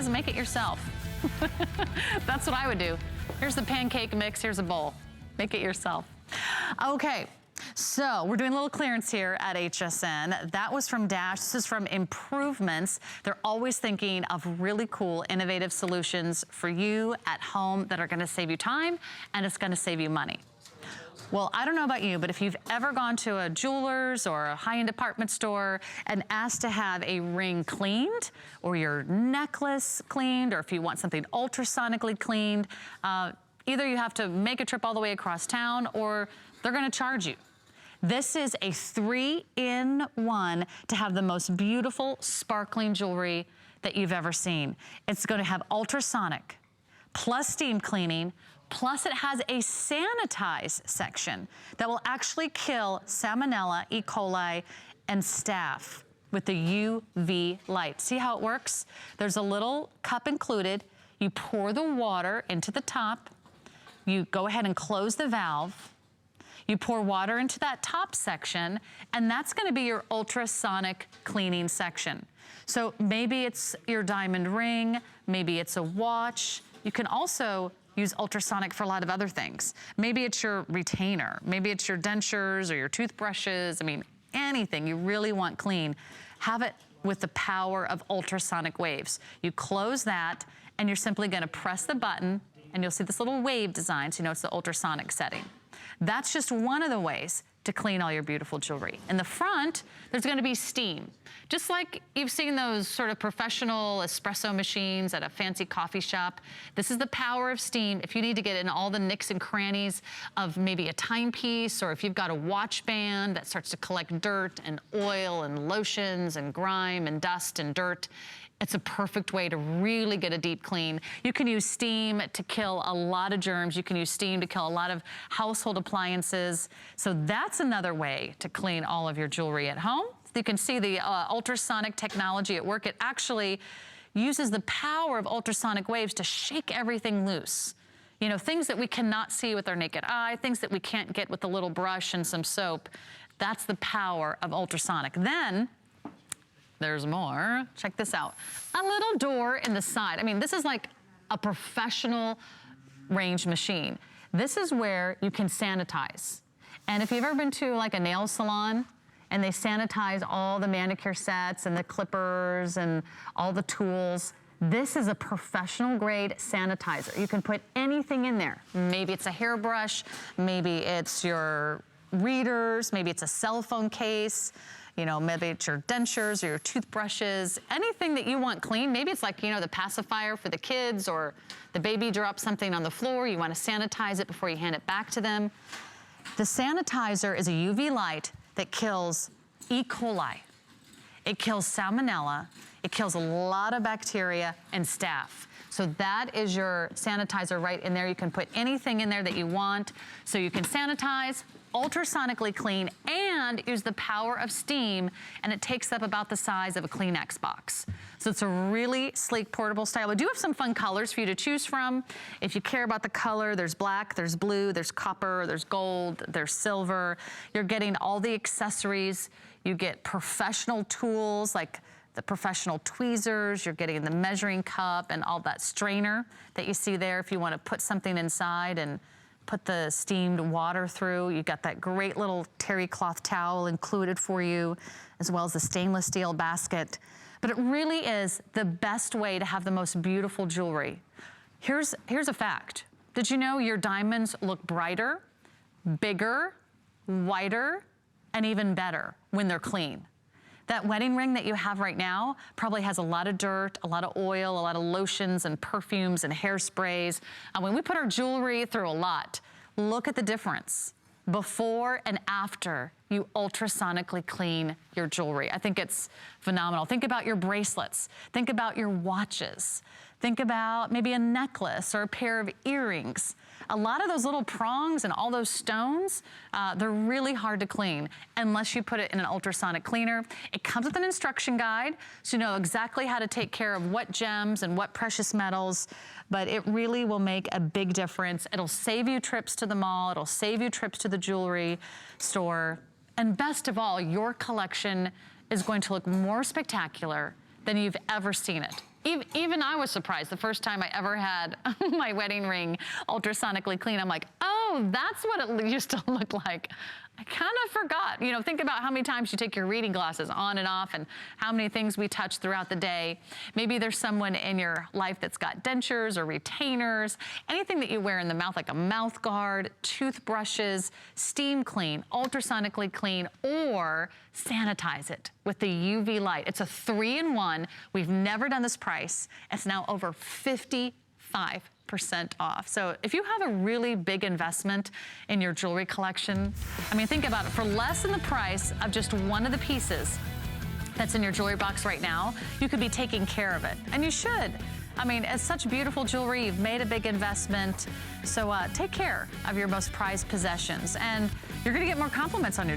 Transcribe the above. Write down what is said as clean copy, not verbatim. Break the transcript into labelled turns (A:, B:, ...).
A: is make it yourself. That's what I would do. Here's the pancake mix, here's a bowl. Make it yourself. Okay, so we're doing a little clearance here at HSN. That was from Dash, this is from Improvements. They're always thinking of really cool, innovative solutions for you at home that are gonna save you time and it's gonna save you money. Well, I don't know about you, but if you've ever gone to a jeweler's or a high-end department store and asked to have a ring cleaned or your necklace cleaned, or if you want something ultrasonically cleaned, either you have to make a trip all the way across town or they're gonna charge you. This is a 3-in-1 to have the most beautiful sparkling jewelry that you've ever seen. It's gonna have ultrasonic plus steam cleaning, plus it has a sanitize section that will actually kill Salmonella, E. coli, and staph with the UV light. See how it works? There's a little cup included. You pour the water into the top. You go ahead and close the valve. You pour water into that top section, and that's gonna be your ultrasonic cleaning section. So maybe it's your diamond ring, maybe it's a watch. You can also use ultrasonic for a lot of other things. Maybe it's your retainer, maybe it's your dentures or your toothbrushes. I mean, anything you really want clean, have it with the power of ultrasonic waves. You close that and you're simply gonna press the button and you'll see this little wave design, so you know it's the ultrasonic setting. That's just one of the ways to clean all your beautiful jewelry. In the front, there's gonna be steam. Just like you've seen those sort of professional espresso machines at a fancy coffee shop, this is the power of steam. If you need to get in all the nicks and crannies of maybe a timepiece, or if you've got a watch band that starts to collect dirt and oil and lotions and grime and dust and dirt, it's a perfect way to really get a deep clean. You can use steam to kill a lot of germs. You can use steam to kill a lot of household appliances. So that's another way to clean all of your jewelry at home. You can see the ultrasonic technology at work. It actually uses the power of ultrasonic waves to shake everything loose. You know, things that we cannot see with our naked eye, things that we can't get with a little brush and some soap. That's the power of ultrasonic. Then, there's more. Check this out. A little door in the side. I mean, this is like a professional range machine. This is where you can sanitize. And if you've ever been to like a nail salon and they sanitize all the manicure sets and the clippers and all the tools, this is a professional grade sanitizer. You can put anything in there. Maybe it's a hairbrush, maybe it's your readers, maybe it's a cell phone case, you know, maybe it's your dentures or your toothbrushes, anything that you want clean. Maybe it's like, you know, the pacifier for the kids, or the baby dropped something on the floor, you want to sanitize it before you hand it back to them. The sanitizer is a UV light that kills E. coli. It kills Salmonella. It kills a lot of bacteria and staph. So that is your sanitizer right in there. You can put anything in there that you want. So you can sanitize, ultrasonically clean, and use the power of steam, and it takes up about the size of a Kleenex box. So it's a really sleek, portable style. We do have some fun colors for you to choose from. If you care about the color, there's black, there's blue, there's copper, there's gold, there's silver. You're getting all the accessories. You get professional tools like the professional tweezers, you're getting the measuring cup and all that strainer that you see there if you want to put something inside and put the steamed water through. You got that great little terry cloth towel included for you, as well as the stainless steel basket. But it really is the best way to have the most beautiful jewelry. Here's a fact. Did you know your diamonds look brighter, bigger, whiter, and even better when they're clean? That wedding ring that you have right now probably has a lot of dirt, a lot of oil, a lot of lotions and perfumes and hairsprays. And when we put our jewelry through a lot, look at the difference before and after you ultrasonically clean your jewelry. I think it's phenomenal. Think about your bracelets. Think about your watches. Think about maybe a necklace or a pair of earrings. A lot of those little prongs and all those stones, they're really hard to clean unless you put it in an ultrasonic cleaner. It comes with an instruction guide, so you know exactly how to take care of what gems and what precious metals, but it really will make a big difference. It'll save you trips to the mall, it'll save you trips to the jewelry store, and best of all, your collection is going to look more spectacular than you've ever seen it. Even I was surprised the first time I ever had my wedding ring ultrasonically clean. I'm like, oh, that's what it used to look like. I kind of forgot. You know, think about how many times you take your reading glasses on and off and how many things we touch throughout the day. Maybe there's someone in your life that's got dentures or retainers, anything that you wear in the mouth, like a mouth guard, toothbrushes, steam clean, ultrasonically clean, or sanitize it with the UV light. It's a 3-in-1. We've never done this price. It's now over 55% off. So if you have a really big investment in your jewelry collection, I mean, think about it. For less than the price of just one of the pieces that's in your jewelry box right now, you could be taking care of it. And you should. I mean, it's such beautiful jewelry. You've made a big investment. So take care of your most prized possessions. And you're going to get more compliments on your